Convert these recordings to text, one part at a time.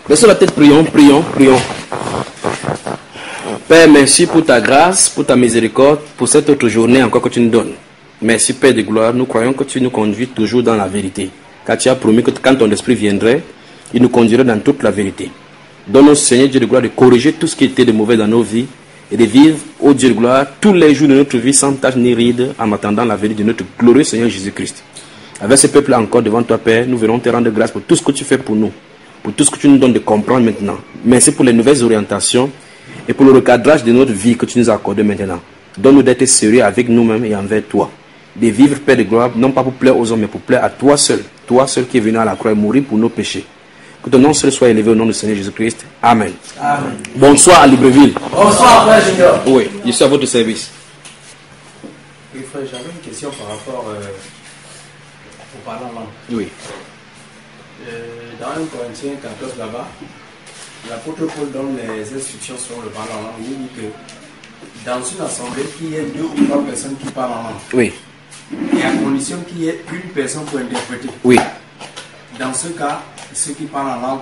Baissons la tête, prions, prions, prions. Père, merci pour ta grâce, pour ta miséricorde, pour cette autre journée encore que tu nous donnes. Merci Père de gloire, nous croyons que tu nous conduis toujours dans la vérité. Car tu as promis que quand ton esprit viendrait, il nous conduirait dans toute la vérité. Donne-nous, Seigneur Dieu de gloire, de corriger tout ce qui était de mauvais dans nos vies et de vivre, ô Dieu de gloire, tous les jours de notre vie sans tache ni ride en attendant la venue de notre glorieux Seigneur Jésus-Christ. Avec ce peuple encore devant toi, Père, nous venons te rendre grâce pour tout ce que tu fais pour nous, pour tout ce que tu nous donnes de comprendre maintenant. Merci pour les nouvelles orientations et pour le recadrage de notre vie que tu nous as accordé maintenant. Donne-nous d'être sérieux avec nous-mêmes et envers toi. De vivre, Père de gloire, non pas pour plaire aux hommes, mais pour plaire à toi seul qui es venu à la croix et mourir pour nos péchés. Que ton nom seul soit élevé au nom du Seigneur Jésus-Christ. Amen. Amen. Bonsoir à Libreville. Bonsoir, frère Junior. Oui, je suis à votre service. Oui, frère, j'avais une question par rapport au parlant langue. Oui. Dans 1 Corinthiens 14 là-bas, l'apôtre Paul donne les instructions sur le parlant langue. Il dit que dans une assemblée, qu'il y ait 2 ou 3 personnes qui parlent en langue. Oui. Et à condition qu'il y ait une personne pour interpréter. Oui. Dans ce cas, ceux qui parlent en langue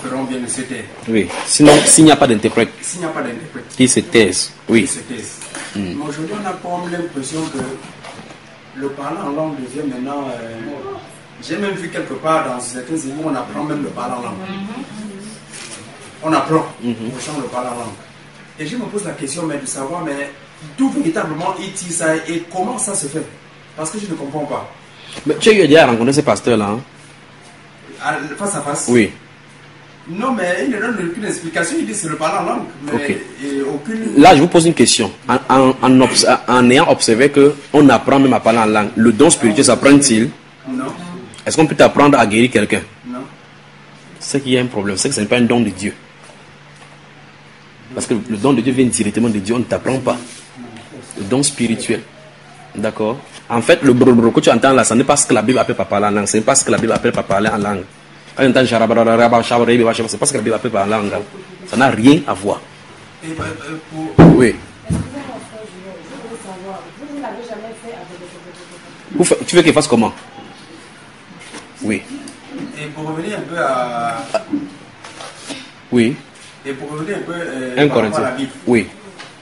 feront bien de se taire. Oui. Sinon, s'il n'y a pas d'interprète, S'il n'y a pas d'interprète, qui se taise. Oui. ils se taisent. Mais aujourd'hui, on a quand même l'impression que le parler en langue devient maintenant. J'ai même vu quelque part dans certains églises où on apprend même le parler en langue. On apprend au champ le parler en langue. Et je me pose la question mais de savoir mais d'où véritablement il tire ça et comment ça se fait. Parce que je ne comprends pas. Mais tu as eu déjà rencontré ce pasteur-là, hein? Face à face. Oui. Non, mais il ne donne aucune explication. Il dit c'est le parler en langue. Mais Ok. aucune. Là, je vous pose une question. En ayant observé qu'on apprend même à parler en langue, le don spirituel s'apprend-il? Non. Est-ce qu'on peut t'apprendre à guérir quelqu'un? Non. C'est qu'il y a un problème, c'est que ce n'est pas un don de Dieu. Parce que le don de Dieu vient directement de Dieu, on ne t'apprend pas. Le don spirituel. D'accord? En fait, le brrr que tu entends là, ce n'est pas ce que la Bible appelle par parler en langue. Ce n'est pas ce que la Bible appelle par parler en langue. Quand tu entends c'est pas ce que la Bible appelle par langue. Ça n'a rien à voir. Et Oui. Tu veux qu'il fasse comment? Oui. Et pour revenir un peu à. Oui. Et pour revenir un peu Un par rapport à la Corinthien. Bible. Oui.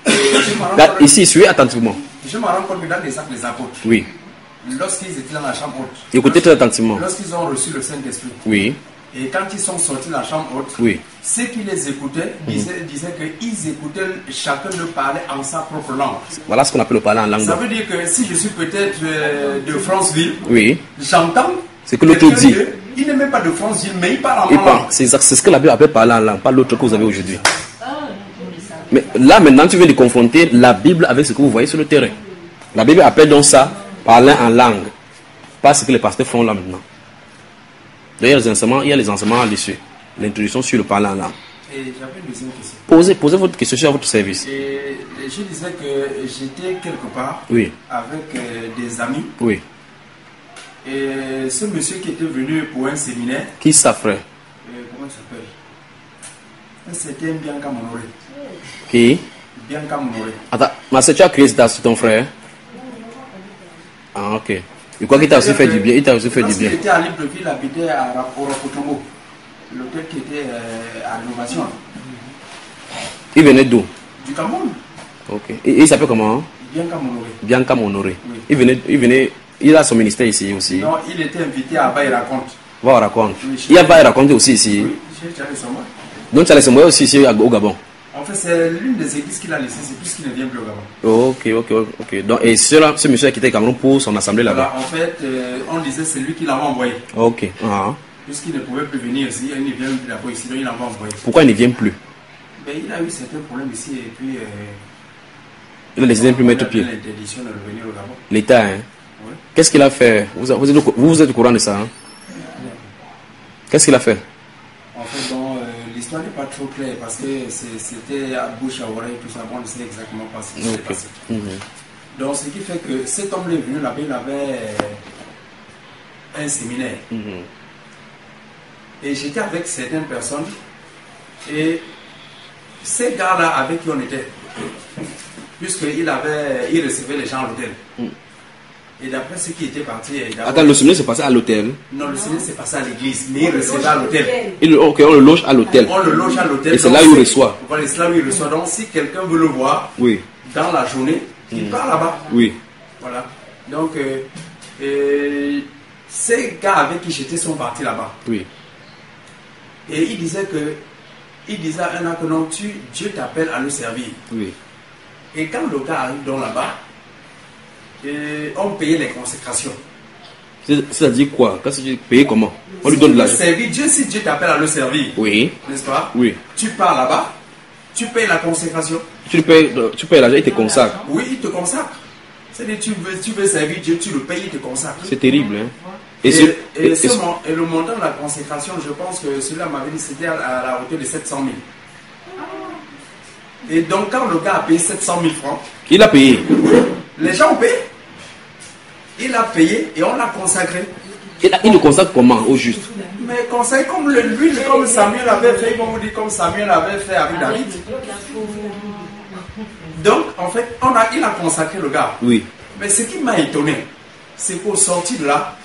Je me rends Là, compte- ici, suis attentivement. je me rends compte que dans les actes des apôtres, Oui. lorsqu'ils étaient dans la chambre haute, Écoutez très attentivement. lorsqu'ils ont reçu le Saint-Esprit, Oui. et quand ils sont sortis de la chambre haute, Oui. ceux qui les écoutaient disaient qu'ils écoutaient, chacun leur parlait en sa propre langue. Voilà ce qu'on appelle le parler en langue. Ça veut dire que si je suis peut-être de Franceville, Oui. j'entends. C'est que l'autre quelqu'un dit. dire, il n'est même pas de Franceville, mais il parle en Il ma parle. langue. C'est ce que la Bible appelle parler en langue, pas l'autre que vous avez aujourd'hui. Mais là, maintenant, tu viens de confronter la Bible avec ce que vous voyez sur le terrain. La Bible appelle donc ça parler en langue. Pas ce que les pasteurs font là maintenant. D'ailleurs, il y a les enseignements là-dessus. L'introduction sur le parler en langue. Et j'avais une deuxième question. Posez votre question sur votre service. Et je disais que j'étais quelque part Oui. avec des amis. Oui. Et ce monsieur qui était venu pour un séminaire, Qui ça, frère? comment il s'appelle? C'était Bianca Monoré. Qui? Bianca Monoré. Attends, mais tu as créé ça sur ton frère? Ah, ok. Je crois qu'il t'a aussi fait du bien. Il t'a aussi fait du bien. Lorsqu'il était à Libreville, il habitait à Rapotombo, l'hôtel qui était à l'innovation. Il venait d'où? Du Cameroun. Ok. Et il s'appelle comment? Bianca Monoré. Bianca Monoré. Oui. Il a son ministère ici aussi. Non, il était invité à Baye Raconte. Va on raconte. Oui, Il y a pas à raconter aussi ici. Oui, j'ai allé sur moi. Donc tu as laissé moi aussi ici au Gabon. En fait, c'est l'une des églises qu'il a laissées, c'est plus qu'il ne vient plus au Gabon. Ok. Donc, et ce monsieur a quitté le Cameroun pour son assemblée là-bas. Voilà, en fait, on disait c'est lui qui l'avait envoyé. Ok. Ah. Puisqu'il ne pouvait plus venir ici, il ne vient plus d'abord ici, donc il l'avait envoyé. Pourquoi il ne vient plus? Mais il a eu certains problèmes ici et puis. Il a décidé de ne plus mettre pied. L'interdiction de revenir au Gabon. L'État, hein? Oui. Qu'est-ce qu'il a fait? Vous êtes au courant de ça, hein? Qu'est-ce qu'il a fait? En fait, bon, l'histoire n'est pas trop claire parce que c'était à bouche à oreille, tout ça. Bon, on ne sait exactement pas ce qui s'est passé. Donc, ce qui fait que cet homme est venu là-bas, il avait un séminaire. Et j'étais avec certaines personnes. Et ces gars-là avec qui on était, puisqu'il recevait les gens à l'hôtel. Et d'après ce qui était parti... Attends, le séminaire s'est passé à l'hôtel? Non, le séminaire s'est passé à l'église, mais il recevait à l'hôtel. Ok, on le loge à l'hôtel. On le loge à l'hôtel. Et c'est là où il reçoit. Voilà, c'est là où il reçoit. Donc si quelqu'un veut le voir, oui, dans la journée, il part là-bas. Oui. Voilà. Donc, ces gars avec qui j'étais sont partis là-bas. Oui. Et il disait à un an que non, Dieu t'appelle à le servir. Oui. Et quand le gars arrive donc là-bas, on payait les consécrations. C'est-à-dire quoi? Quand tu payes comment? On lui donne de l'argent. Servir Dieu, si Dieu t'appelle à le servir. Oui. N'est-ce pas? Oui. Tu pars là-bas, tu payes la consécration. Tu payes l'argent, il te consacre. Oui, il te consacre. C'est-à-dire tu veux servir Dieu, tu le payes, il te consacre. C'est terrible, hein? Et le montant de la consécration, je pense que celui-là m'avait dit c'était à la hauteur de 700 000. Et donc quand le gars a payé 700 000 francs, il a payé. Les gens ont payé. Il a payé et on l'a consacré. Il le consacre comment, au juste? Mais consacré comme comme Samuel avait fait, ils vont vous dire comme Samuel avait fait avec David. Donc en fait, il a consacré le gars. Oui. Mais ce qui m'a étonné, c'est qu'au sorti de là,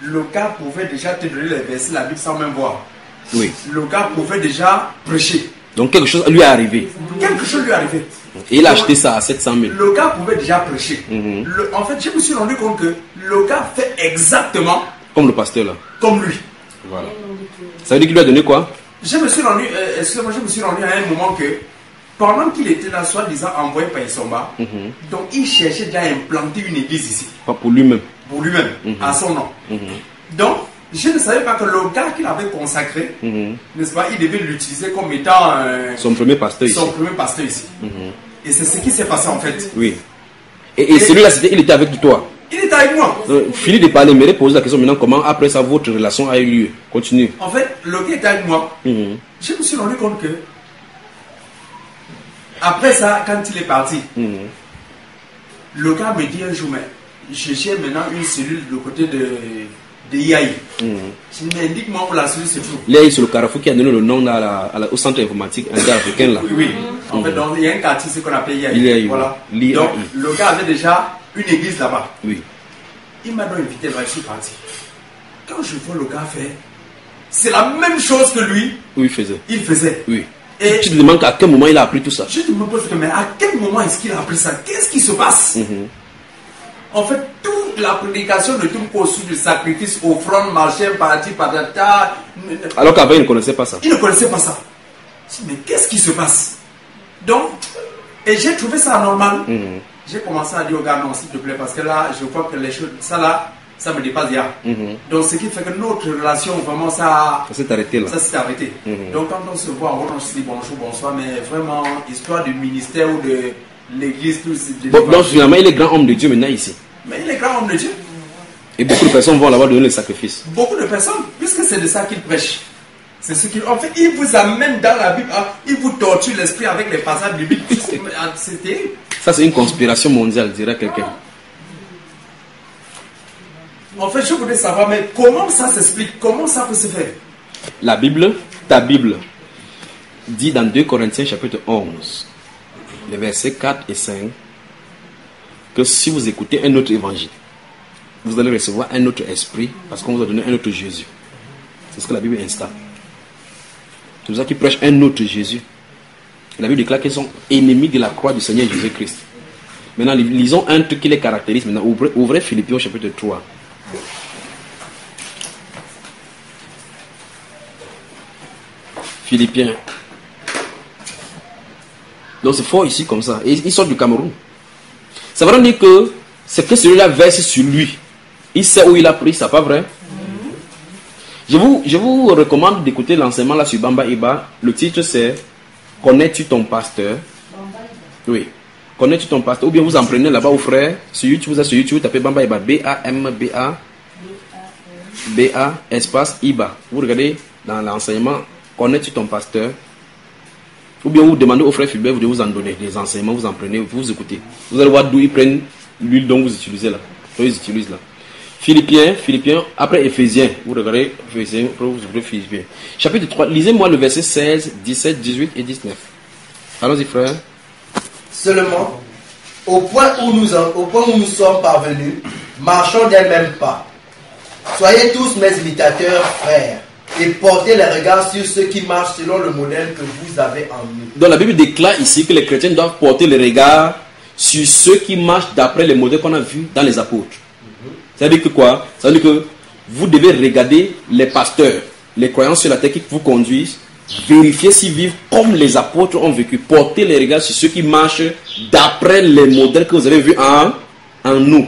le gars pouvait déjà te donner les versets de la Bible sans même voir. Oui. Le gars pouvait déjà prêcher. Donc quelque chose lui est arrivé. Quelque chose lui est arrivé. Et il a acheté ça à 700 000. Le gars pouvait déjà prêcher. En fait, je me suis rendu compte que le gars fait exactement comme le pasteur là. Comme lui. Voilà. Ça veut dire qu'il lui a donné quoi? Je me suis rendu à un moment que pendant qu'il était là, soi-disant envoyé par Isomba, donc il cherchait déjà à implanter une église ici. Pas pour lui-même. Pour lui-même, à son nom. Donc, je ne savais pas que le gars qu'il avait consacré, n'est-ce pas, il devait l'utiliser comme étant son premier pasteur ici. Son premier pasteur ici. Et c'est ce qui s'est passé en fait. Oui. Et celui-là, il était avec toi? Il était avec moi. Fini de parler, mais poser la question maintenant, comment après ça votre relation a eu lieu? Continue. En fait, le gars était avec moi. Je me suis rendu compte que après ça, quand il est parti, le gars me dit un jour, mais j'ai maintenant une cellule de côté de IAI. Je dis, mais indique-moi où la cellule se trouve. L'IAI, c'est le carrefour qui a donné le nom au centre informatique inter-africain là. Oui. En fait, donc, il y a un quartier qu'on appelle IAI. l'IAI. Voilà. l'IAI. Donc, le gars avait déjà une église là-bas. Oui. Il m'a donc invité là, je suis parti. Quand je vois le gars faire, c'est la même chose que lui. Oui, il faisait. Oui. Et tu te demandes à quel moment il a appris tout ça. Je te me pose, mais à quel moment est-ce qu'il a appris ça? Qu'est-ce qui se passe? En fait, toute la prédication ne tourne qu'au sujet du sacrifice, offrande, machin, parti, patata. Alors qu'avant, il ne connaissait pas ça. Il ne connaissait pas ça. Je dis, mais qu'est-ce qui se passe? Donc, et j'ai trouvé ça anormal. J'ai commencé à dire au gars, non, s'il te plaît, parce que là, je vois que les choses, ça là, ça me dépasse hier. Donc, ce qui fait que notre relation, vraiment, ça s'est arrêté là. Ça s'est arrêté. Donc, quand on se voit, on se dit bonjour, bonsoir, mais vraiment, histoire du ministère ou de l'église, tout ça. Bon, donc, finalement, il est grand homme de Dieu maintenant ici. Mais il est grand homme de Dieu. Et beaucoup de personnes vont là-bas donner le sacrifice. Beaucoup de personnes, puisque c'est de ça qu'il prêche. C'est ce qu'il. En fait, il vous amène dans la Bible, il vous torture l'esprit avec les passages bibliques. C'était. Ça, c'est une conspiration mondiale, dirait quelqu'un. En fait, je voudrais savoir, mais comment ça s'explique? Comment ça peut se faire? La Bible, ta Bible, dit dans 2 Corinthiens chapitre 11, les versets 4 et 5, que si vous écoutez un autre évangile, vous allez recevoir un autre esprit, parce qu'on vous a donné un autre Jésus. C'est ce que la Bible installe. C'est pour ça qu'ils prêchent un autre Jésus. Et la Bible déclare qu'ils sont ennemis de la croix du Seigneur Jésus-Christ. Maintenant, lisons un truc qui les caractérise. Maintenant, ouvrez Philippiens chapitre 3. Philippiens. Donc c'est fort ici comme ça. Et il sort du Cameroun. Ça veut dire que c'est que celui-là verse sur lui. Il sait où il a pris, c'est pas vrai? Je vous recommande d'écouter l'enseignement là sur Bamba Iba. Le titre c'est Connais-tu ton pasteur? Oui. Connais-tu ton pasteur? Ou bien vous en prenez là-bas au frère. Sur YouTube, vous êtes sur YouTube, vous tapez Bamba Iba. B-A espace Iba. Vous regardez dans l'enseignement Connais-tu ton pasteur? Ou bien vous demandez au frère Philbert, vous devez vous en donner des enseignements, vous en prenez, vous écoutez. Vous allez voir d'où ils prennent l'huile dont vous utilisez là. Dont ils utilisent là. Philippiens, après Éphésiens, vous regardez Éphésiens, après vous ouvrez Philippiens. Chapitre 3, lisez-moi le verset 16, 17, 18 et 19. Allons-y frère. Seulement, au point où nous sommes parvenus, marchons d'un même pas. Soyez tous mes imitateurs, frères, et portez les regards sur ceux qui marchent selon le modèle que vous avez en nous. Donc la Bible déclare ici que les chrétiens doivent porter les regards sur ceux qui marchent d'après les modèles qu'on a vus dans les apôtres. Ça veut dire que quoi? Ça veut dire que vous devez regarder les pasteurs, les croyants sur la terre qui vous conduisent, vérifier s'ils vivent comme les apôtres ont vécu. Portez les regards sur ceux qui marchent d'après les modèles que vous avez vus en nous.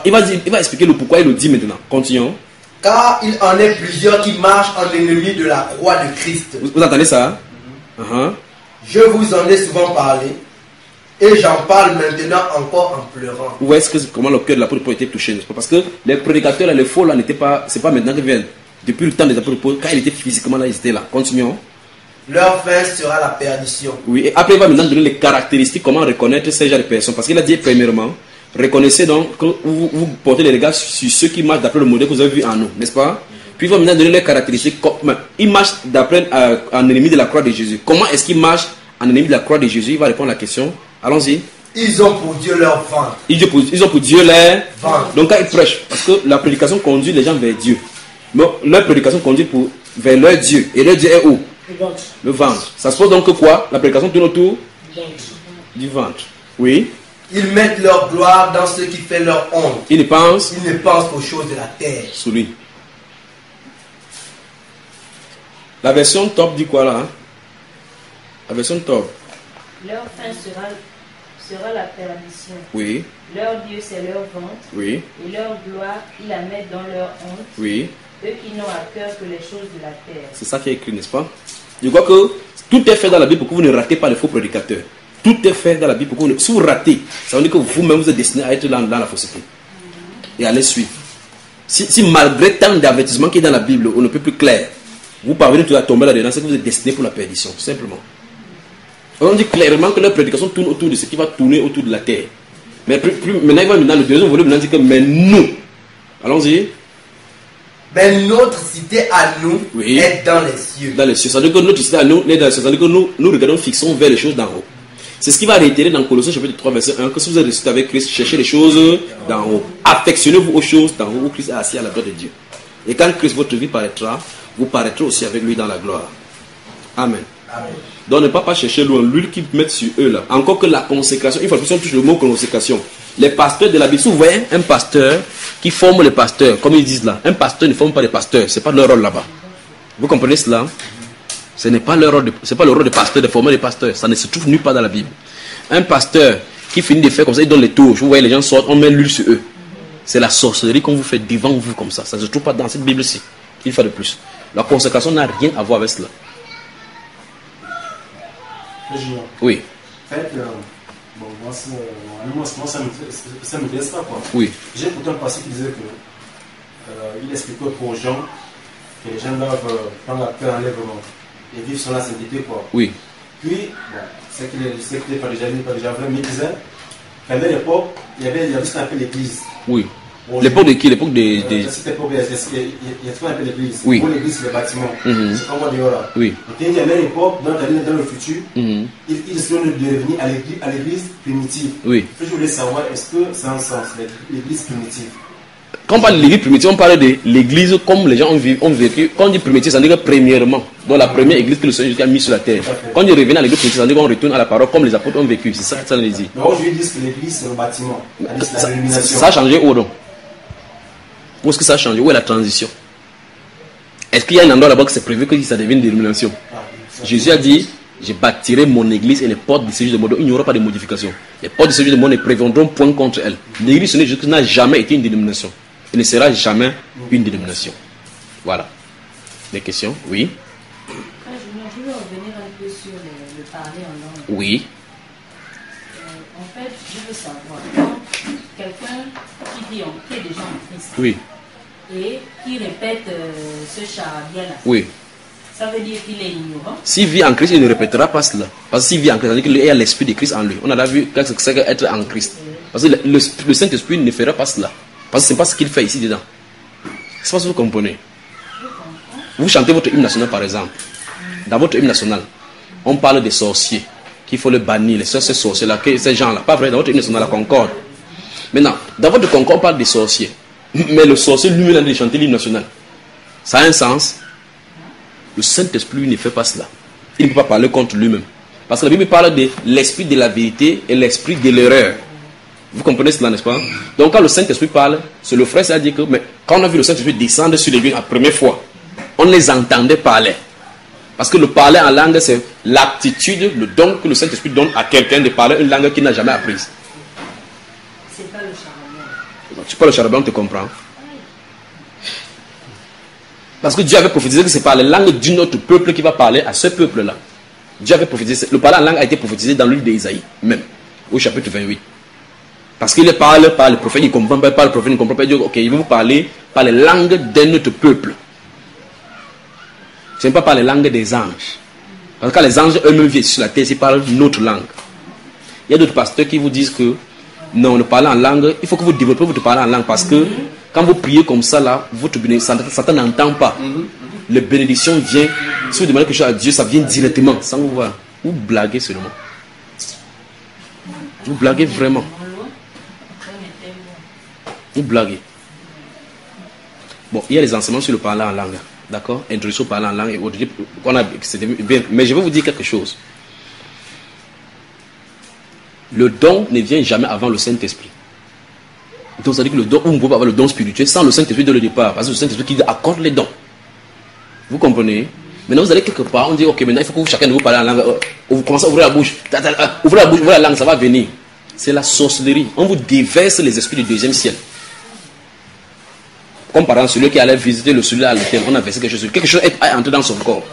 Il va expliquer le pourquoi il le dit maintenant. Continuons. Car il en est plusieurs qui marchent en ennemis de la croix de Christ. Vous entendez ça? Je vous en ai souvent parlé et j'en parle maintenant encore en pleurant. Vous voyez comment le cœur de l'apôtre Paul était touché, n'est-ce pas? Parce que les prédicateurs, les faux là, n'étaient pas, c'est pas maintenant qu'ils viennent. Depuis le temps des apôtres Paul, quand il était physiquement là, ils étaient là. Continuons. Leur fin sera la perdition. Oui, et après il va maintenant donner les caractéristiques, comment reconnaître ces genres de personnes. Parce qu'il a dit premièrement, reconnaissez donc que vous portez les regards sur ceux qui marchent d'après le modèle que vous avez vu en nous, n'est-ce pas? Puis il va maintenant donner les caractéristiques. Ils marchent d'après en ennemi de la croix de Jésus. Comment est-ce qu'ils marchent en ennemi de la croix de Jésus? Il va répondre à la question. Allons-y. Ils ont pour Dieu leur ventre. Ils ont pour Dieu leur ventre. Donc quand ils prêchent, parce que la prédication conduit les gens vers Dieu. Mais leur prédication conduit vers leur Dieu. Et leur Dieu est où? Le ventre. Ça se pose donc que quoi? La prédication tourne autour du ventre. Oui. Ils mettent leur gloire dans ce qui fait leur honte. Ils ne pensent qu'aux choses de la terre. Sous lui. La version top dit quoi là? La version top. Leur fin sera la perdition. Oui. Leur Dieu c'est leur ventre. Oui. Et leur gloire, ils la mettent dans leur honte. Oui. Eux qui n'ont à cœur que les choses de la terre. C'est ça qui est écrit, n'est-ce pas? Je crois que tout est fait dans la Bible pour que vous ne ratez pas les faux prédicateurs. Tout est fait dans la Bible pour que si vous ratez, ça veut dire que vous-même vous êtes destiné à être dans la fausseté. Et à les suivre. Si malgré tant d'avertissements qui est dans la Bible, on ne peut plus clair, vous parvenez à tomber là-dedans, c'est que vous êtes destiné pour la perdition, simplement. On dit clairement que leur prédication tourne autour de ce qui va tourner autour de la terre. Mais maintenant, il va maintenant le deuxième volet, maintenant dit que mais nous, allons-y. Mais notre cité à nous est dans les cieux. Dans les cieux. C'est-à-dire que notre cité à nous est dans les cieux. C'est-à-dire que nous regardons, fixons vers les choses d'en haut. C'est ce qui va réitérer dans Colossiens chapitre 3, verset 1, que si vous êtes ressuscité avec Christ, cherchez les choses d'en haut. Affectionnez-vous aux choses d'en haut où Christ est assis à la droite de Dieu. Et quand Christ, votre vie paraîtra, vous paraîtrez aussi avec lui dans la gloire. Amen. Amen. Donc ne pas chercher loin l'huile qu'ils mettent sur eux là. Encore que la consécration, une fois de plus on touche le mot consécration. Les pasteurs de la Bible, si vous voyez un pasteur qui forme les pasteurs, comme ils disent là, un pasteur ne forme pas les pasteurs, c'est pas leur rôle là-bas. Vous comprenez cela? Ce n'est pas leur rôle, c'est pas le rôle de pasteur de former les pasteurs. Ça ne se trouve nulle part dans la Bible. Un pasteur qui finit de faire comme ça, il donne les touches. Vous voyez les gens sortent, on met l'huile sur eux. C'est la sorcellerie qu'on vous fait devant vous comme ça. Ça ne se trouve pas dans cette Bible-ci. Il faut de plus. La consécration n'a rien à voir avec cela. Oui. En fait, bon, moi ça me blesse pas quoi. Oui. J'ai écouté un passage qui disait que il expliquait pour Jean que les gens doivent prendre la paix en lèvement et vivre sur la sainteté quoi. Oui. Puis, bon, c'est que c'était pas déjà vrai, mais il disait qu'à l'époque, il y avait ce qu'on appelle l'église. Oui. Bon, l'époque de qui? L'époque des... Cette époque, il y a ce qu'on appelle l'église. Oui. Pour l'église, c'est le bâtiment. C'est comme on dit là. Oui. Et il y a une époque, dans le futur, ils essaient de devenir à l'église primitive. Oui. Je voulais savoir, est-ce que c'est un sens, l'église primitive? Quand on parle de l'église primitive, on parle de l'église comme les gens ont vécu. Quand on dit primitive, ça veut dire que premièrement, dans la première église que le Seigneur a mis sur la terre. Quand on revient à l'église primitive, ça veut dire qu'on retourne à la parole comme les apôtres ont vécu. C'est ça que ça veut dire. Mais aujourd'hui, ils disent que l'église, c'est le bâtiment. C'est la dénomination. Ça a changé où donc? Où est-ce que ça a changé? Où est la transition? Est-ce qu'il y a un endroit là-bas que c'est prévu que ça devienne une dénomination? Jésus a dit, je bâtirai mon église et les portes du séjour de monde. Il n'y aura pas de modification. Les portes du séjour de monde ne préviendront point contre elle. L'église du Seigneur n'a jamais été une dénomination. Et ne sera jamais une dénomination. Voilà. Des questions? Oui. Je veux revenir un peu sur le parler en langue. Oui. En fait, je veux savoir, quand quelqu'un qui est déjà en Christ, Oui. et qui répète ce charabia-là, Oui. ça veut dire qu'il est ignorant. S'il vit en Christ, il ne répétera pas cela. Parce que s'il vit en Christ, ça veut dire qu'il a l'esprit de Christ en lui. On a vu ce que c'est être en Christ. Parce que le Saint-Esprit ne fera pas cela. Parce que ce n'est pas ce qu'il fait ici dedans. C'est pas ce que vous comprenez. Vous chantez votre hymne national par exemple. Dans votre hymne national, on parle des sorciers, qu'il faut le bannir, ces sorciers-là, ces gens-là. Pas vrai, dans votre hymne national, la concorde. Maintenant, Dans votre concours, on parle des sorciers. Mais le sorcier lui-même a dit de chanter l'hymne national. Ça a un sens. Le Saint-Esprit ne fait pas cela. Il ne peut pas parler contre lui-même. Parce que la Bible parle de l'esprit de la vérité et l'esprit de l'erreur. Vous comprenez cela, n'est-ce pas? Donc quand le Saint-Esprit parle, c'est le frère qui a dit que mais quand on a vu le Saint-Esprit descendre sur l'église la première fois, on les entendait parler. Parce que le parler en langue, c'est l'aptitude, le don que le Saint-Esprit donne à quelqu'un de parler une langue qu'il n'a jamais apprise. C'est pas le charbon. Tu parles le charbon, on te comprend. Parce que Dieu avait prophétisé que c'est par la langue d'un autre peuple qui va parler à ce peuple-là. Dieu avait prophétisé. Le parler en langue a été prophétisé dans le livre d'Ésaïe, même, au chapitre 28. Parce qu'il parle par le prophète, il ne comprend pas, par le prophète, il ne comprend pas. Il dit, ok, il va vous parler par les langues d'un autre peuple. Ce n'est pas par les langues des anges. Parce que quand les anges eux-mêmes viennent sur la terre, ils parlent notre langue. Il y a d'autres pasteurs qui vous disent que non, le parler en langue, il faut que vous développez votre parler en langue parce que quand vous priez comme ça, là, votre bénédiction, Satan n'entend pas. Les bénédictions viennent. Si vous demandez quelque chose à Dieu, ça vient directement, sans vous voir. Vous blaguez seulement. Vous blaguez vraiment. Vous blaguez. Bon, il y a les enseignements sur le parler en langue. D'accord? Introduction au parler en langue et autres. Mais je vais vous dire quelque chose. Le don ne vient jamais avant le Saint-Esprit. Donc, ça veut dire que le don, on ne peut pas avoir le don spirituel sans le Saint-Esprit dès le départ. Parce que le Saint-Esprit qui accorde les dons. Vous comprenez? Maintenant, vous allez quelque part, on dit, ok, maintenant, il faut que chacun de vous parle en langue. Vous commencez à ouvrir la bouche. Ouvrez la bouche, ouvrez la langue, ça va venir. C'est la sorcellerie. On vous déverse les esprits du deuxième ciel. Comme par exemple, celui qui allait visiter le celui à l'hôtel, on a versé quelque chose. Quelque chose est entré dans son corps.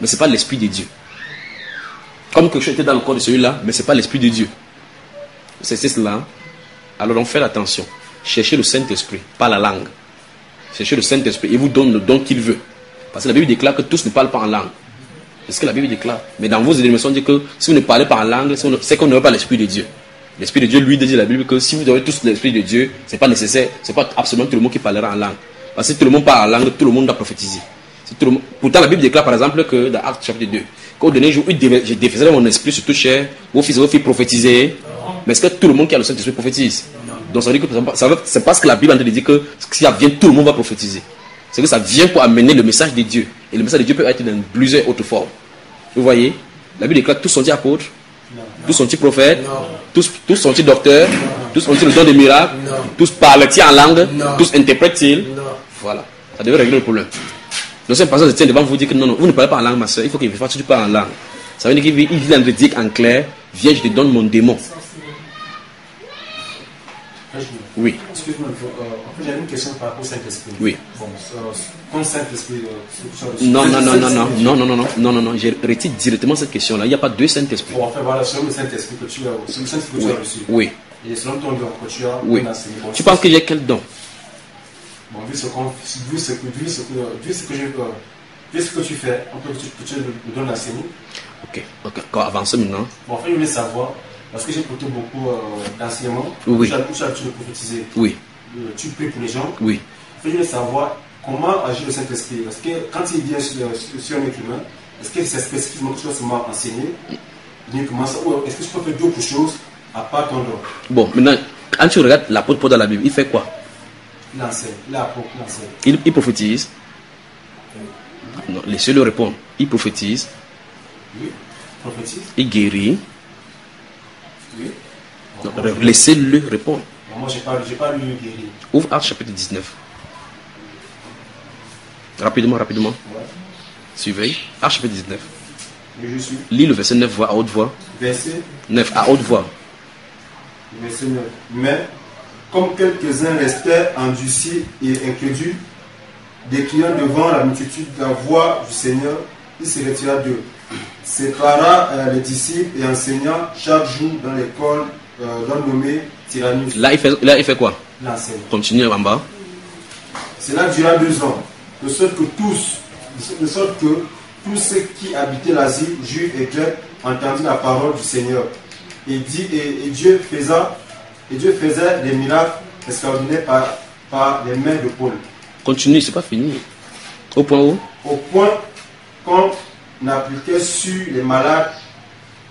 Mais ce n'est pas l'esprit de Dieu. Comme quelque chose était dans le corps de celui-là, mais ce n'est pas l'esprit de Dieu. C'est cela. Alors donc faites attention. Cherchez le Saint-Esprit, pas la langue. Cherchez le Saint-Esprit. Il vous donne le don qu'il veut. Parce que la Bible déclare que tous ne parlent pas en langue. C'est ce que la Bible déclare. Mais dans vos éléments, on dit que si vous ne parlez pas en langue, c'est qu'on n'a pas l'Esprit de Dieu. L'Esprit de Dieu, lui, dit la Bible que si vous avez tous l'Esprit de Dieu, ce n'est pas nécessaire, ce n'est pas absolument tout le monde qui parlera en langue. Parce que si tout le monde parle en langue, tout le monde doit prophétiser. Si tout le monde... Pourtant, la Bible déclare par exemple que dans Actes chapitre 2, qu'au dernier jour, je défaiserai mon esprit sur toute chair, vos fils et vos filles prophétiser. Mais est-ce que tout le monde qui a le Saint-Esprit prophétise? Donc ça veut dire que c'est parce que la Bible en train de dire que si ça vient, tout le monde va prophétiser. C'est que ça vient pour amener le message de Dieu. Et le message de Dieu peut être dans plusieurs autres formes. Vous voyez? La Bible déclare tous sont-ils apôtres? Tous sont-ils prophètes? Tous sont-ils docteurs? Tous ont-ils le don des miracles? Tous parlent-ils en langue? Tous interprètent-ils? Voilà. Ça devrait régler le problème. Donc c'est un passage de tient devant vous dire que non, vous ne parlez pas en langue, ma soeur. Il faut qu'il fasse que tu parles en langue. Ça veut dire qu'il vient de dire en clair, viens, je te donne mon démon. Oui. Excuse-moi, en fait, j'avais une question par rapport au Saint-Esprit. Oui. Bon, quand Saint-Esprit, non, je retire directement cette question-là. Il n'y a pas deux Saint-Esprit. Bon, en fait, voilà, selon le Saint-Esprit que tu as reçu. Oui. Et selon ton don que tu as enseigné. Bon, tu penses que j'ai quel don? Bon, vu ce que tu fais, on peut que tu le donnes d'enseigner. Ok, quand avance maintenant. Bon, en fait, je voulais savoir, parce que j'ai écouté beaucoup d'enseignements, oui. Tu as l'habitude de prophétiser. Oui. Tu pries pour les gens. Oui. En fait, je voulais savoir comment agit le Saint-Esprit. Parce que quand il vient sur un être humain, est-ce que c'est spécifiquement que tu dois seulement enseigner? Uniquement ça, ou est-ce que tu peux faire d'autres choses à part ton don? Bon, maintenant, quand tu regardes l'apôtre Paul dans la Bible, il fait quoi? Il enseigne. L'enseigne. Il prophétise. Non, laissez-le répondre. Il prophétise. Oui. Prophétise. Il guérit. Oui. Non, laissez-le répondre. Bon, moi, j'ai pas lu guérir. Ouvre Actes chapitre 19. Rapidement. Ouais. Suivez. Actes chapitre 19. Oui, je suis. Lis le verset 9 à haute voix. Verset 9 à haute voix. Verset 9. Mais, comme quelques-uns restaient endurcis et incrédules, décriant devant la multitude la voix du Seigneur, il se retira d'eux, sépara les disciples et enseigna chaque jour dans l'école nommée Tyrannus. Là, il fait quoi? L'enseigne. Continue en bas. Cela dura 2 ans, de sorte que tous ceux qui habitaient l'Asie, juifs et grecs, entendirent la parole du Seigneur. Et Dieu faisait des miracles extraordinaires par les mains de Paul. Continue, c'est pas fini. Au point où? Au point qu'on appliquait sur les malades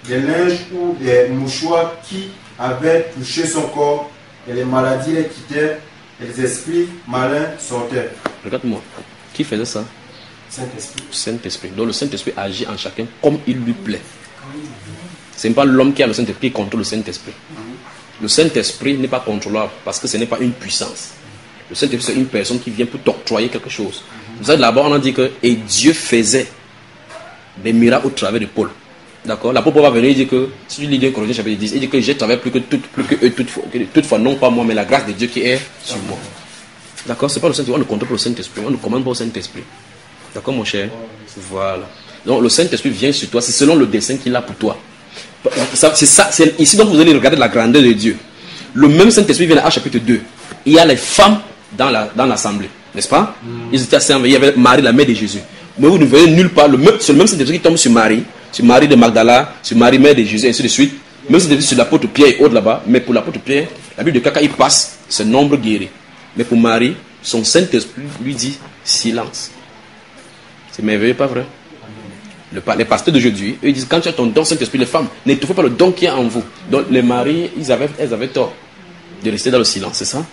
des linges ou des mouchoirs qui avaient touché son corps, et les maladies les quittèrent, et les esprits malins sortaient. Regarde-moi. Qui faisait ça? Saint-Esprit. Saint-Esprit. Donc le Saint-Esprit agit en chacun comme il lui plaît. Ce n'est pas l'homme qui a le Saint-Esprit qui contrôle le Saint-Esprit. Le Saint-Esprit n'est pas contrôlable parce que ce n'est pas une puissance. Le Saint-Esprit, c'est une personne qui vient pour t'octroyer quelque chose. Vous savez, là-bas, on a dit que et Dieu faisait des miracles au travers de Paul. D'accord? L'apôtre va venir et dire que, si tu lis dans Corinthiens chapitre 10, il dit que j'ai travaillé plus que eux toutefois, non pas moi, mais la grâce de Dieu qui est sur moi. D'accord? C'est pas le Saint-Esprit, on ne contrôle pas le Saint-Esprit, on ne commande pas au Saint-Esprit. D'accord, mon cher? Voilà. Donc, le Saint-Esprit vient sur toi, c'est selon le dessein qu'il a pour toi. C'est ça, c'est ici donc vous allez regarder la grandeur de Dieu. Le même Saint-Esprit vient à chapitre 2. Il y a les femmes dans l'assemblée, n'est-ce pas? Ils étaient assemblés, il y avait Marie, la mère de Jésus. Mais vous ne voyez nulle part, c'est le même Saint-Esprit qui tombe sur Marie de Magdala, sur Marie, mère de Jésus, et ainsi de suite. Même Saint-Esprit sur l'apôtre Pierre et autres là-bas. Mais pour l'apôtre Pierre, la Bible de quand il passe, c'est nombre guéri. Mais pour Marie, son Saint-Esprit lui dit silence. C'est merveilleux, pas vrai? Les pasteurs d'aujourd'hui, eux disent quand tu as ton don Saint-Esprit, les femmes, n'étouffez pas le don qui est en vous. Donc les maris, elles avaient tort de rester dans le silence, c'est ça?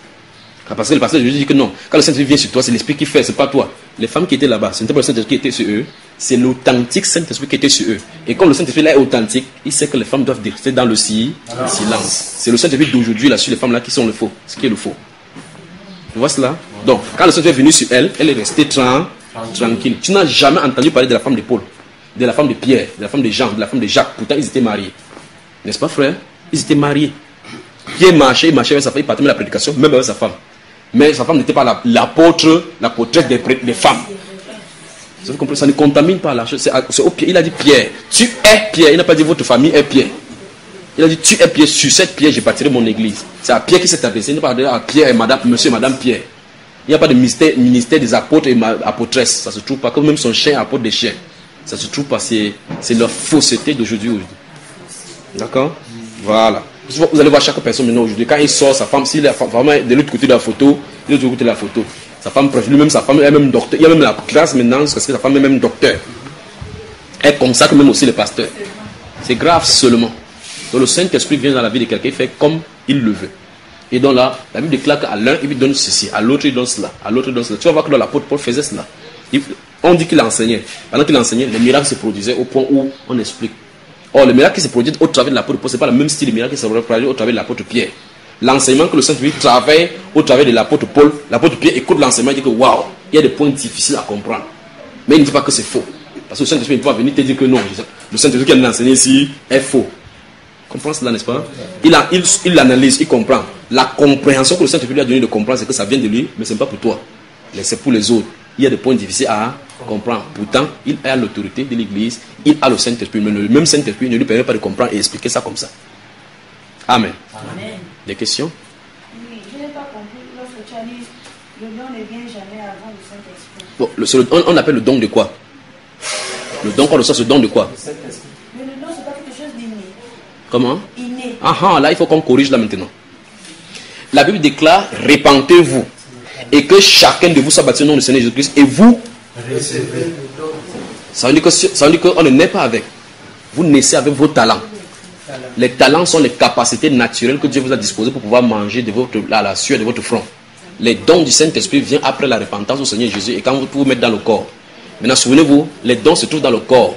Parce que le pasteur d'aujourd'hui dit que non, quand le Saint-Esprit vient sur toi, c'est l'Esprit qui fait, c'est pas toi. Les femmes qui étaient là-bas, ce n'était pas le Saint-Esprit qui était sur eux, c'est l'authentique Saint-Esprit qui était sur eux. Et comme le Saint-Esprit là est authentique, il sait que les femmes doivent rester dans le silence. C'est le Saint-Esprit d'aujourd'hui là sur les femmes là qui sont le faux, ce qui est le faux. Tu vois cela? Donc, quand le Saint-Esprit est venu sur elle, elle est restée tranquille. Tu n'as jamais entendu parler de la femme de Paul, de la femme de Pierre, de la femme de Jean, de la femme de Jacques. Pourtant, ils étaient mariés. N'est-ce pas, frère? Ils étaient mariés. Pierre marchait avec sa femme, il partait de la prédication, même avec sa femme. Mais sa femme n'était pas l'apôtresse des femmes. Vous comprenez? Ça ne contamine pas la chose. Il a dit Pierre, tu es Pierre. Il n'a pas dit votre famille est Pierre. Il a dit tu es Pierre, sur cette pierre, j'ai bâti mon église. C'est à Pierre qui s'est adressé. Il n'a pas dit à Pierre et madame, monsieur et madame Pierre. Il n'y a pas de ministère des apôtres et apôtresses. Ça ne se trouve pas. Comme même son chien apôtre des chiens. Ça ne se trouve pas. C'est leur fausseté d'aujourd'hui. D'accord? Voilà. Vous allez voir chaque personne maintenant aujourd'hui. Quand il sort, sa femme, si la femme est de l'autre côté de la photo, de l'autre côté de la photo, sa femme préfère lui-même, sa femme est même docteur. Il y a même la classe maintenant, parce que sa femme est même docteur. Elle consacre même aussi le pasteur. C'est grave seulement. Donc le Saint-Esprit vient dans la vie de quelqu'un, il fait comme il le veut. Et donc là, la Bible déclare qu'à l'un, il lui donne ceci, à l'autre, il donne cela, à l'autre, il donne cela. Tu vas voir que dans l'apôtre Paul faisait cela. On dit qu'il enseignait. Pendant qu'il enseignait, les miracles se produisaient au point où on explique. Or, le miracle qui se produit au travers de l'apôtre Paul, ce n'est pas le même style de miracle qui se produit au travers de l'apôtre Pierre. L'enseignement que le Saint-Esprit travaille au travers de l'apôtre Paul, l'apôtre Pierre écoute l'enseignement et dit que waouh, il y a des points difficiles à comprendre. Mais il ne dit pas que c'est faux. Parce que le Saint-Esprit ne peut pas venir te dire que non, le Saint-Esprit qui a enseigné ici est faux. Comprends cela, n'est-ce pas? Il analyse, il comprend. La compréhension que le Saint-Esprit lui a donné de comprendre, c'est que ça vient de lui, mais ce n'est pas pour toi. Mais c'est pour les autres. Il y a des points difficiles à comprendre. Pourtant, il a l'autorité de l'Église, il a le Saint-Esprit, mais le même Saint-Esprit ne lui permet pas de comprendre et expliquer ça comme ça. Amen. Amen. Des questions? Oui, je n'ai pas compris lorsque tu as dit le don ne vient jamais avant le Saint-Esprit. Bon, on appelle le don de quoi? Le don qu'on reçoit, ce don de quoi? Mais le don, ce n'est pas quelque chose d'inné. Comment? Inné. Ah, là, il faut qu'on corrige là maintenant. La Bible déclare, répentez-vous et que chacun de vous soit baptisé au nom du Seigneur Jésus-Christ et vous recevez. Ça veut dire qu'on ne naît pas avec. Vous naissez avec vos talents. Les talents sont les capacités naturelles que Dieu vous a disposées pour pouvoir manger à la sueur de votre front. Les dons du Saint-Esprit viennent après la repentance au Seigneur Jésus et quand vous mettez dans le corps. Maintenant, souvenez-vous, les dons se trouvent dans le corps.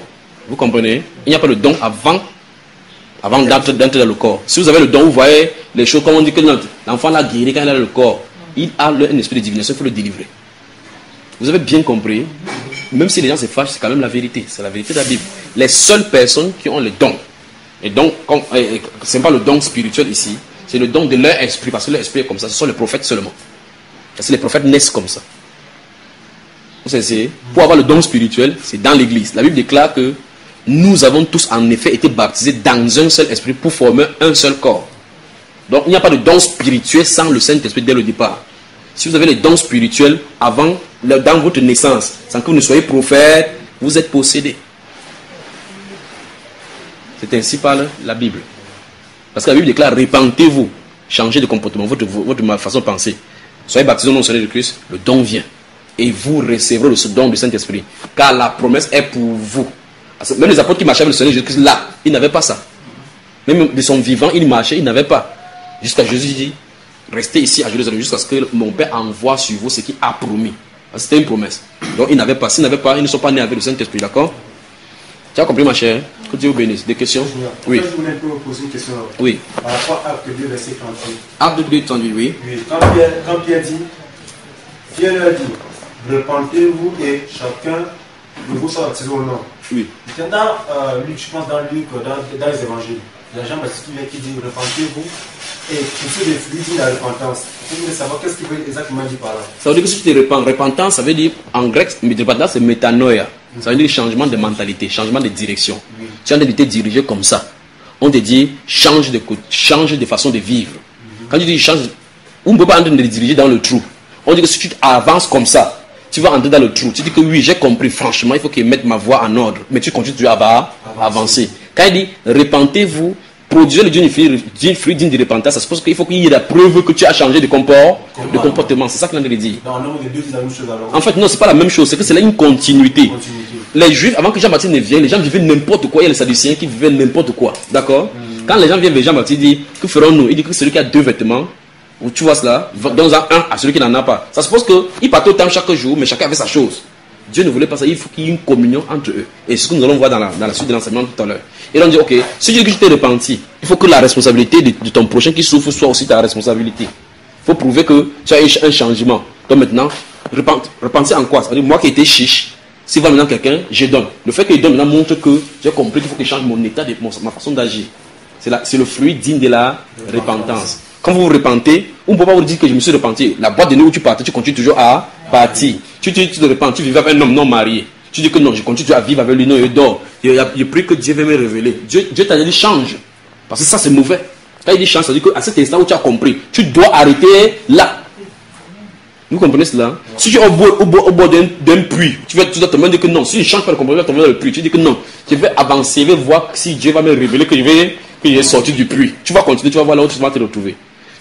Vous comprenez? Il n'y a pas de don avant d'entrer dans le corps. Si vous avez le don, vous voyez les choses comme on dit que l'enfant l'a guéri quand il a le corps. Il a un esprit de divination, il faut le délivrer. Vous avez bien compris? Même si les gens se fâchent, c'est quand même la vérité. C'est la vérité de la Bible. Les seules personnes qui ont le don, et donc, ce n'est pas le don spirituel ici, c'est le don de leur esprit, parce que leur esprit est comme ça, ce sont les prophètes seulement. Parce que les prophètes naissent comme ça. Vous savez, pour avoir le don spirituel, c'est dans l'église. La Bible déclare que nous avons tous en effet été baptisés dans un seul esprit pour former un seul corps. Donc il n'y a pas de don spirituel sans le Saint-Esprit dès le départ. Si vous avez les dons spirituels dans votre naissance, sans que vous ne soyez prophète, vous êtes possédé. C'est ainsi parle la Bible. Parce que la Bible déclare, répentez-vous, changez de comportement, votre façon de penser. Soyez baptisés au nom du Seigneur Jésus-Christ, le don vient. Et vous recevrez le don du Saint-Esprit. Car la promesse est pour vous. Parce que même les apôtres qui marchaient avec le Seigneur Jésus-Christ, là, ils n'avaient pas ça. Même de son vivant, ils marchaient, ils n'avaient pas. Jusqu'à Jésus dit, restez ici à Jérusalem jusqu'à ce que mon Père envoie sur vous ce qu'il a promis. C'était une promesse. Donc, ils n'avaient pas, s'ils n'avaient pas, ils ne sont pas nés avec le Saint-Esprit, d'accord? Tu as compris, ma chère? Que Dieu vous bénisse. Des questions? Oui. Je voulais vous poser une question. Oui. Par rapport à Acte 2, verset 38. Acte 2, 38, oui. Oui. Quand Pierre dit, Pierre leur dit, repentez-vous et chacun de vous soit baptisé au nom. Oui. Dans Luc, je pense dans Luc, dans les évangiles, il y a Jean-Baptiste qui dit, repentez-vous et pousser les fruits dit la repentance. Vous voulez savoir qu'est-ce qu'il veut exactement dire par là? Ça veut dire que si tu te repens, repentance, ça veut dire, en grec, repentance c'est métanoïa. Ça veut dire changement de mentalité, changement de direction. Oui. Tu as envie de te diriger comme ça. On te dit, change de façon de vivre. Quand tu dis change, on ne peut pas entrer de diriger dans le trou. On dit que si tu avances comme ça, tu vas entrer dans le trou. Tu dis que oui, j'ai compris, franchement, il faut que je mette ma voix en ordre. Mais tu continues toujours à avancer. Quand il dit, repentez-vous, produisez le fruit digne de repentance, ça suppose qu'il faut qu'il y ait la preuve que tu as changé de comportement. C'est ça qu'il a dit. En fait, non, c'est pas la même chose. C'est que c'est là une continuité. Les Juifs, avant que Jean-Baptiste ne vienne, les gens vivaient n'importe quoi. Il y a les Sadducéens qui vivaient n'importe quoi. D'accord? Quand les gens viennent vers Jean-Baptiste, ils disent, que ferons-nous? Il dit que celui qui a 2 vêtements, tu vois cela, dans un à celui qui n'en a pas. Ça suppose qu'il partait au temple chaque jour, mais chacun avait sa chose. Dieu ne voulait pas ça, il faut qu'il y ait une communion entre eux. Et c'est ce que nous allons voir dans la suite de l'enseignement tout à l'heure. Et on dit, ok, si tu dis que tu t'es repenti, il faut que la responsabilité de ton prochain qui souffre soit aussi ta responsabilité. Il faut prouver que tu as eu un changement. Donc maintenant, repentir en quoi? Ça veut dire, moi qui étais chiche, si va maintenant quelqu'un, je donne. Le fait que je donne maintenant montre que j'ai compris qu'il faut que je change mon état, ma façon d'agir. C'est le fruit digne de la repentance. Quand vous vous repentez, on ne peut pas vous dire que je me suis repenti. La boîte de nuit où tu partais, tu continues toujours à partir. Tu te repens, tu vivais avec un homme non marié. Tu dis que non, je continue à vivre avec lui, non, je dors. Je prie que Dieu va me révéler. Dieu t'a dit change. Parce que ça c'est mauvais. Quand il dit change, ça veut dire qu'à cet instant où tu as compris, tu dois arrêter là. Vous comprenez cela? Si tu es au bord d'un puits, tu dois te dire que non, si je ne change pas de comportement, tu vas tomber dans le puits. Tu dis que non, je vais avancer, je vais voir si Dieu va me révéler que je vais sortir du puits. Tu vas continuer, tu vas voir là où tu vas te retrouver.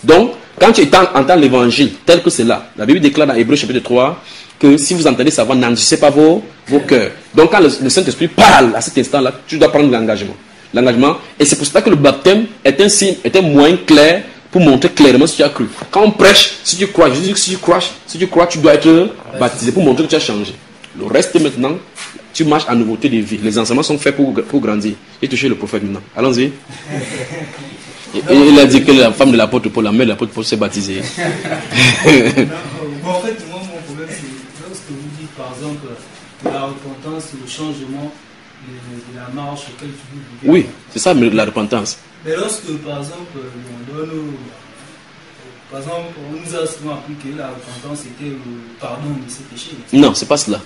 Donc, quand tu entends l'évangile tel que c'est là, la Bible déclare dans Hébreux chapitre 3 que si vous entendez sa voix, n'endurcissez pas vos cœurs. Donc, quand le Saint-Esprit parle à cet instant-là, tu dois prendre l'engagement. Et c'est pour cela que le baptême est un signe, est un moyen clair pour montrer clairement si tu as cru. Quand on prêche, si tu crois, je dis que si tu crois, tu dois être baptisé pour montrer que tu as changé. Le reste maintenant, tu marches en nouveauté de vie. Les enseignements sont faits pour grandir. J'ai touché le prophète maintenant. Allons-y. Et il a dit que la femme de l'apôtre Paul, la mère de l'apôtre Paul s'est baptisée. Bon, en fait, moi, mon problème, c'est lorsque vous dites, par exemple, la repentance, le changement de la marche auquel tu vis. Oui, c'est ça la repentance. Mais lorsque, par exemple, on nous a souvent appris que la repentance était le pardon de ses péchés. Non, c'est pas cela.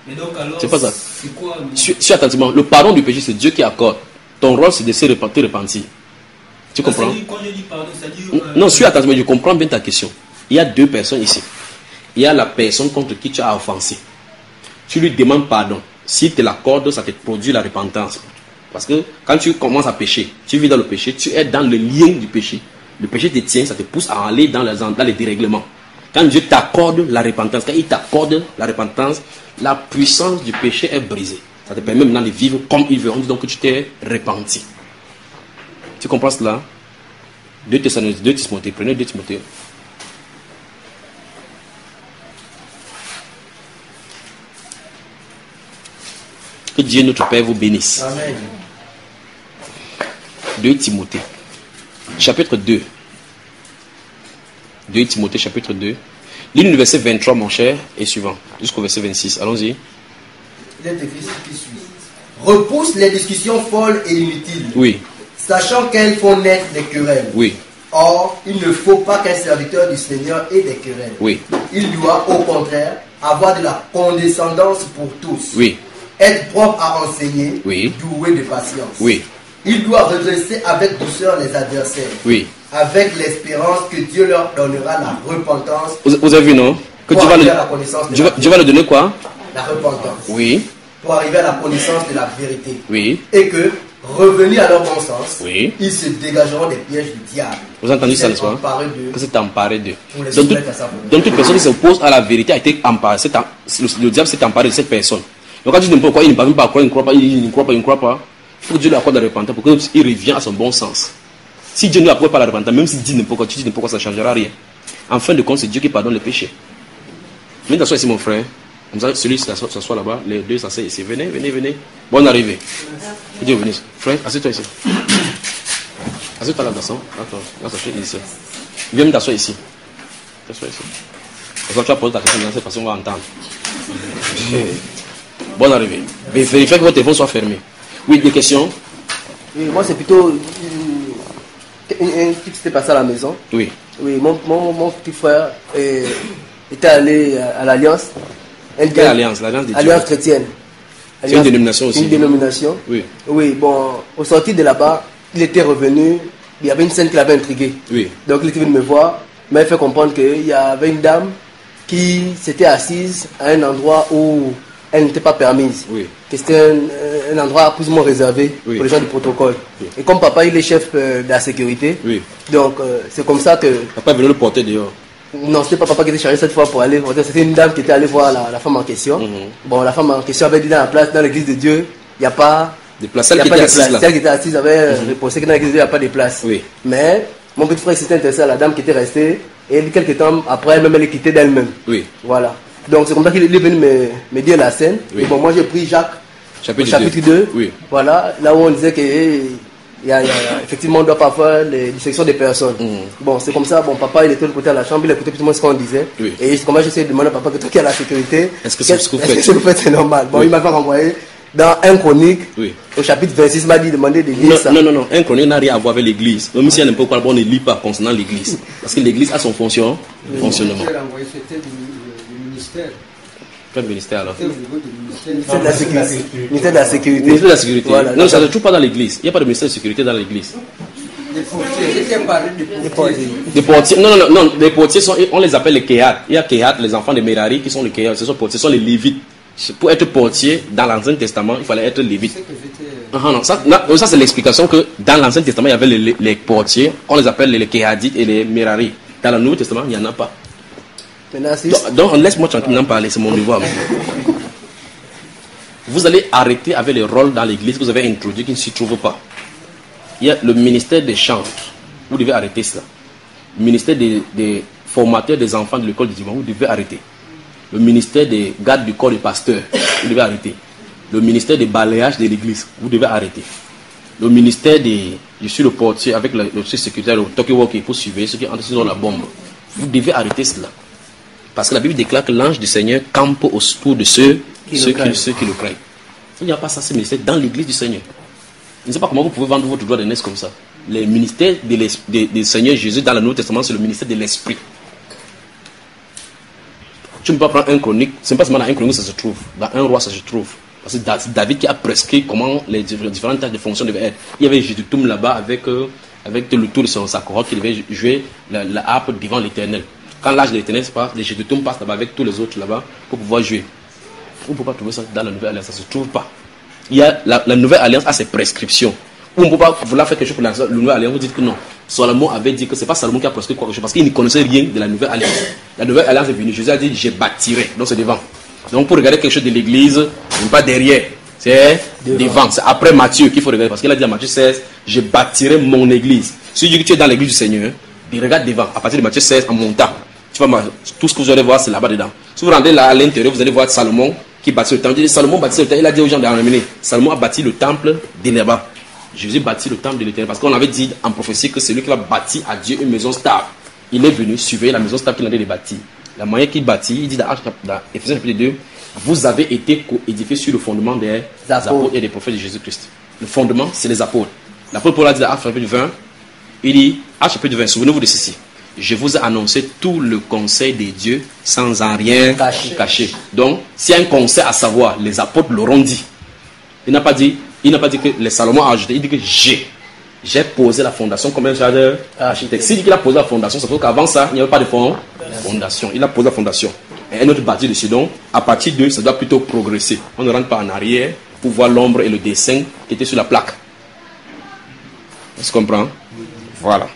Mais donc, alors, c'est pas ça. C'est quoi Suis attentivement. Le pardon du péché, c'est Dieu qui accorde. Ton rôle, c'est de se repentir. Tu comprends? Quand je dis pardon, c'est-à-dire... Non, suis attentivement, je comprends bien ta question. Il y a 2 personnes ici. Il y a la personne contre qui tu as offensé. Tu lui demandes pardon. S'il te l'accorde, ça te produit la repentance. Parce que quand tu commences à pécher, tu vis dans le péché, tu es dans le lien du péché. Le péché te tient, ça te pousse à aller dans les dérèglements. Quand Dieu t'accorde la repentance, quand il t'accorde la repentance, la puissance du péché est brisée. Ça te permet maintenant de vivre comme il veut. On dit donc que tu t'es repenti. Tu comprends cela? 2 Timothée, prenez 2 Timothée. Que Dieu notre Père vous bénisse. Amen. 2 Timothée, chapitre 2. 2 Timothée, chapitre 2. Lis le verset 23, mon cher, et suivant, jusqu'au verset 26. Allons-y. Il est écrit ce qui suit. Repousse les discussions folles et inutiles. Oui. Sachant qu'elles font naître des querelles. Oui. Or, il ne faut pas qu'un serviteur du Seigneur ait des querelles. Oui. Il doit, au contraire, avoir de la condescendance pour tous. Oui. Être propre à enseigner. Oui. Doué de patience. Oui. Il doit redresser avec douceur les adversaires. Oui. Avec l'espérance que Dieu leur donnera la repentance. Vous avez vu, non? Que Dieu va leur donner quoi? La repentance. Oui. Pour arriver à la connaissance de la vérité. Oui. Et que, revenus à leur bon sens, oui, ils se dégageront des pièges du diable. Vous entendez ça, n'est-ce pas? Que c'est emparé d'eux. Donc toute personne qui s'oppose à la vérité a été emparée. Le diable s'est emparé de cette personne. Donc quand tu dis n'importe quoi, il ne parle pas quoi, il ne croit pas, il ne croit pas. Il faut que Dieu lui accorde la repentance pour qu'il revienne à son bon sens. Si Dieu ne lui accorde pas la repentance, même s'il dit n'importe quoi, tu dis n'importe quoi, ça ne changera rien. En fin de compte, c'est Dieu qui pardonne les péchés. Venez t'asseoir ici, mon frère. Comme ça, celui qui s'assoit là-bas, les deux s'assoient ici. Venez, venez, venez. Bonne arrivée. Dieu venez. Frère, assieds-toi ici. Assieds-toi là, garçon. Attends, là, s'assoit ici. Viens t'asseoir ici. T'assois ici. Comme ça, tu vas poser ta question de cette façon, on va entendre. Bonne arrivée. Vérifiez que votre téléphone soit fermé. Oui, des questions? Oui, moi, c'est plutôt un truc qui s'était passé à la maison. Oui. Oui, mon petit frère était allé à l'Alliance. Quelle alliance? L'Alliance des Dieux. Alliance chrétienne. C'est une dénomination aussi. Une dénomination. Oui. Oui, bon, au sortir de là-bas, il était revenu. Il y avait une scène qui l'avait intrigué. Oui. Donc, il était venu me voir. Il m'avait fait comprendre qu'il y avait une dame qui s'était assise à un endroit où elle n'était pas permise. Oui. Que c'était un endroit plus ou moins réservé pour les gens du protocole. Oui. Et comme papa, il est chef de la sécurité. Oui. Donc, c'est comme ça que... Papa est venu le porter dehors. Non, c'était pas papa qui était chargé cette fois pour aller voir. C'était une dame qui était allée voir la femme en question. Bon, la femme en question avait dit dans la place, dans l'église de Dieu, il n'y a pas de place. Celle qui était assise là. Celle qui était assise avait répondu que dans l'église de Dieu, il n'y a pas de place. Oui. Mais mon petit frère s'était intéressé à la dame qui était restée. Et quelques temps après, elle-même, elle est quittée d'elle-même. Oui. Voilà. Donc, c'est comme ça qu'il est venu me dire la scène. Oui. Et bon, moi, j'ai pris Jacques, chapitre 2. Oui. Voilà, là où on disait que... effectivement, on ne doit pas faire les dissections des personnes. Bon, c'est comme ça. Bon, papa, il était de l'autre côté à la chambre, il écoutait plus ou moins ce qu'on disait. Oui. Et c'est comme ça que j'essayais de demander à papa que toi qui as la sécurité, est-ce que c'est ce que vous faites? Ce que vous faites, c'est normal. Bon, il m'avait renvoyé dans 1 Chronique, au chapitre 26, il m'a dit demander de lire ça. Non. 1 Chronique n'a rien à voir avec l'église. Même si elle n'aime pas quoi, on ne lit pas concernant l'église. Parce que l'église a son fonctionnement. C'était du ministère. Quel ministère alors? Ministère de la sécurité. Ministère de la sécurité. Ministère de la sécurité. Voilà, non, ça ne se trouve pas dans l'église. Il n'y a pas de ministère de sécurité dans l'église. Des portiers. Non. Les portiers, on les appelle les Kéhat. Il y a Kéhat, les enfants de Merari qui sont les Kéhat. Ce sont portiers, ce sont les Lévites. Pour être portier, dans l'Ancien Testament, il fallait être Lévite. Non, ça c'est l'explication que dans l'Ancien Testament, il y avait les portiers. On les appelle les Kéhadites et les Merari. Dans le Nouveau Testament, il n'y en a pas. Donc laisse-moi tranquillement parler, c'est mon devoir. Vous allez arrêter avec les rôles dans l'église que vous avez introduits qui ne s'y trouvent pas. Il y a le ministère des chantres, vous devez arrêter cela. Le ministère des formateurs des enfants de l'école du dimanche, vous devez arrêter. Le ministère des gardes du corps des pasteurs, vous devez arrêter. Le ministère des balayages de l'église, vous devez arrêter. Le ministère des... Je suis le portier avec le sécuritaire, le talkie-walkie pour suivre ceux qui entrent dans la bombe. Vous devez arrêter cela. Parce que la Bible déclare que l'ange du Seigneur campe autour de ceux qui le craignent. Il n'y a pas ça, ce ministère dans l'église du Seigneur. Je ne sais pas comment vous pouvez vendre votre droit de naissance comme ça. Le ministère du Seigneur Jésus dans le Nouveau Testament, c'est le ministère de l'Esprit. Tu ne peux pas prendre un chronique, c'est pas seulement dans un chronique ça se trouve, dans un roi ça se trouve. Parce que c'est David qui a prescrit comment les différentes tâches de fonction devaient être. Il y avait Jéduthun là-bas avec le tour de sa cohorte qui devait jouer la harpe devant l'Éternel. Quand l'âge de l'Éternel se passe, les Jéduthun passent là-bas avec tous les autres là-bas pour pouvoir jouer. On ne peut pas trouver ça dans la Nouvelle Alliance, ça ne se trouve pas. Il y a la Nouvelle Alliance a ses prescriptions. On ne peut pas vouloir faire quelque chose pour la Nouvelle Alliance, vous dites que non. Salomon avait dit que ce n'est pas Salomon qui a prescrit quelque chose parce qu'il ne connaissait rien de la Nouvelle Alliance. La Nouvelle Alliance est venue, Jésus a dit je bâtirai, donc c'est devant. Donc pour regarder quelque chose de l'église, ce n'est pas derrière, c'est devant. C'est après Matthieu qu'il faut regarder parce qu'il a dit à Matthieu 16, je bâtirai mon église. Si tu es dans l'église du Seigneur, il regarde devant, à partir de Matthieu 16 en montant. Tu vas, tout ce que vous allez voir, c'est là-bas dedans. Si vous rendez là à l'intérieur, vous allez voir Salomon qui bâtit le temple. Salomon bâtit le temple, il a dit aux gens d'amener. Salomon a bâti le temple de là-bas. Jésus bâtit le temple de l'Éternel parce qu'on avait dit en prophétie que c'est lui qui va bâtir à Dieu une maison stable. Il est venu surveiller la maison stable qu'il a dit de bâtir. La manière qu'il bâtit, il dit dans Éphésiens chapitre 2, vous avez été édifiés sur le fondement des apôtres et des prophètes de Jésus-Christ. Le fondement, c'est les apôtres. L'apôtre Paul a dit dans Actes chapitre 20, il dit, Actes chapitre 20, souvenez-vous de ceci. Je vous ai annoncé tout le conseil des dieux sans en rien cacher. Donc, s'il y a un conseil à savoir, les apôtres l'auront dit. Il n'a pas dit que les Salomon a ajouté, il dit que j'ai posé la fondation comme un jardin architecte. S'il dit qu'il a posé la fondation, c'est parce qu'avant ça, il n'y avait pas de fondation. Il a posé la fondation. Et un autre bâti dessus, donc, à partir de, ça doit plutôt progresser. On ne rentre pas en arrière pour voir l'ombre et le dessin qui était sur la plaque. On se comprend? Voilà.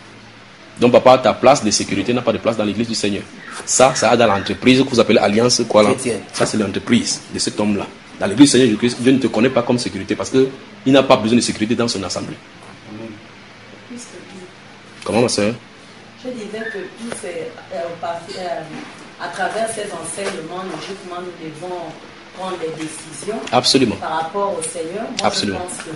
Donc, papa, ta place de sécurité n'a pas de place dans l'église du Seigneur. Ça a dans l'entreprise que vous appelez Alliance quoi là. Ça, c'est l'entreprise de cet homme-là. Dans l'église du Seigneur Jésus-Christ, Dieu ne te connaît pas comme sécurité parce qu'il n'a pas besoin de sécurité dans son assemblée. Comment, ma soeur? Je disais que tout c'est à travers ces enseignements, logiquement, nous devons prendre des décisions. Absolument. Par rapport au Seigneur. Moi, Absolument. je pense que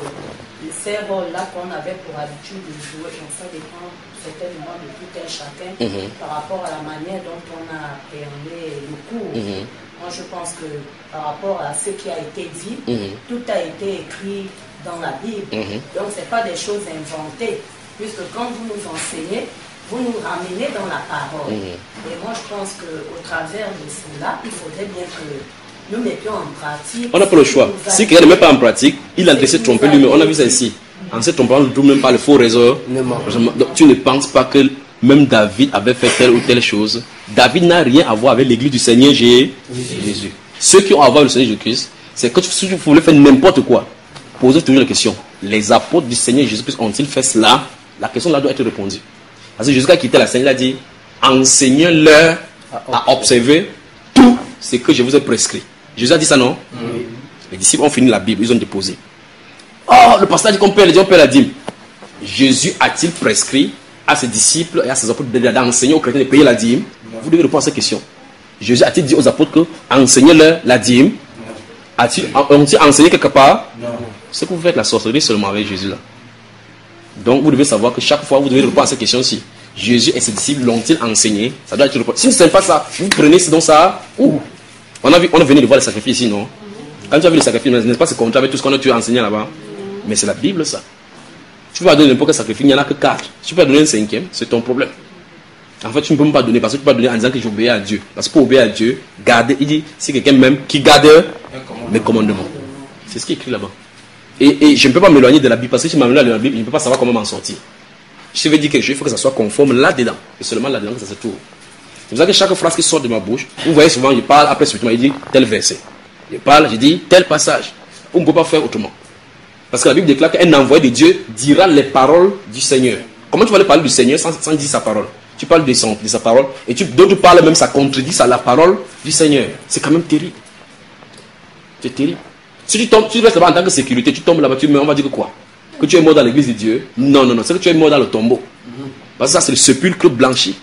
ces rôles-là qu'on avait pour habitude de jouer, ça dépend certainement de tout un chacun par rapport à la manière dont on a appréhendé le cours. Moi, je pense que par rapport à ce qui a été dit, tout a été écrit dans la Bible. Donc, ce n'est pas des choses inventées, puisque quand vous nous enseignez, vous nous ramenez dans la parole. Et moi, je pense qu'au travers de cela, il faudrait bien que nous mettions en pratique. On n'a pas le choix. Si quelqu'un ne met pas en pratique, il a laissé tromper lui-même. On a vu ça ici. En se trompant, on ne trouve même pas le faux réseau. Donc, tu ne penses pas que même David avait fait telle ou telle chose. David n'a rien à voir avec l'église du Seigneur Jésus. Ceux qui ont à voir le Seigneur Jésus-Christ, c'est que si vous voulez faire n'importe quoi, posez toujours la question. Les apôtres du Seigneur Jésus-Christ ont-ils fait cela? La question là doit être répondue. Parce que Jésus a quitté la scène, il a dit, enseignez-leur à observer tout ce que je vous ai prescrit. Jésus a dit ça, non? Les disciples ont fini la Bible, ils ont déposé. Oh, le pasteur dit qu'on paie la dîme. Jésus a-t-il prescrit à ses disciples et à ses apôtres d'enseigner aux chrétiens de payer la dîme? Vous devez répondre à cette question. Jésus a-t-il dit aux apôtres que enseignez-leur la dîme? Ont-ils enseigné quelque part? C'est que vous faites la sorcellerie seulement avec Jésus là. Donc vous devez savoir que chaque fois vous devez répondre à cette question-ci. Jésus et ses disciples l'ont-ils enseigné? Ça doit être répondu. Si ce n'est pas ça, vous prenez ce dont ça. On venait de voir les sacrifices ici, non? Quand tu as vu les sacrifices, n'est-ce pas ce contrat avec tout ce qu'on a enseigné là-bas? Mais c'est la Bible ça. Tu vas donner n'importe quel sacrifice, il n'y en a que 4. Si tu peux donner un 5e, c'est ton problème. En fait, tu ne peux même pas donner parce que tu peux donner en disant que j'obéis à Dieu. Parce que pour obéir à Dieu, garder, il dit, c'est quelqu'un même qui garde mes commandements. C'est ce qui est écrit là-bas. Et je ne peux pas m'éloigner de la Bible parce que si je m'éloigne de la Bible, je ne peux pas savoir comment m'en sortir. Je vais dire quelque chose, il faut que ça soit conforme là-dedans. Et seulement là-dedans que ça se trouve. C'est pour ça que chaque phrase qui sort de ma bouche, vous voyez souvent, je parle, après subitement, il dit tel verset. Je parle, je dis tel passage. On ne peut pas faire autrement. Parce que la Bible déclare qu'un envoyé de Dieu dira les paroles du Seigneur. Comment tu vas aller parler du Seigneur sans dire sa parole? Tu parles de sa parole et d'autres parlent même, ça contredit à la parole du Seigneur. C'est quand même terrible. C'est terrible. Si tu tombes, tu restes là-bas en tant que sécurité, tu tombes là-bas, tu meurs, on va dire que quoi? Que tu es mort dans l'église de Dieu? Non, c'est que tu es mort dans le tombeau. Parce que ça, c'est le sépulcre blanchi.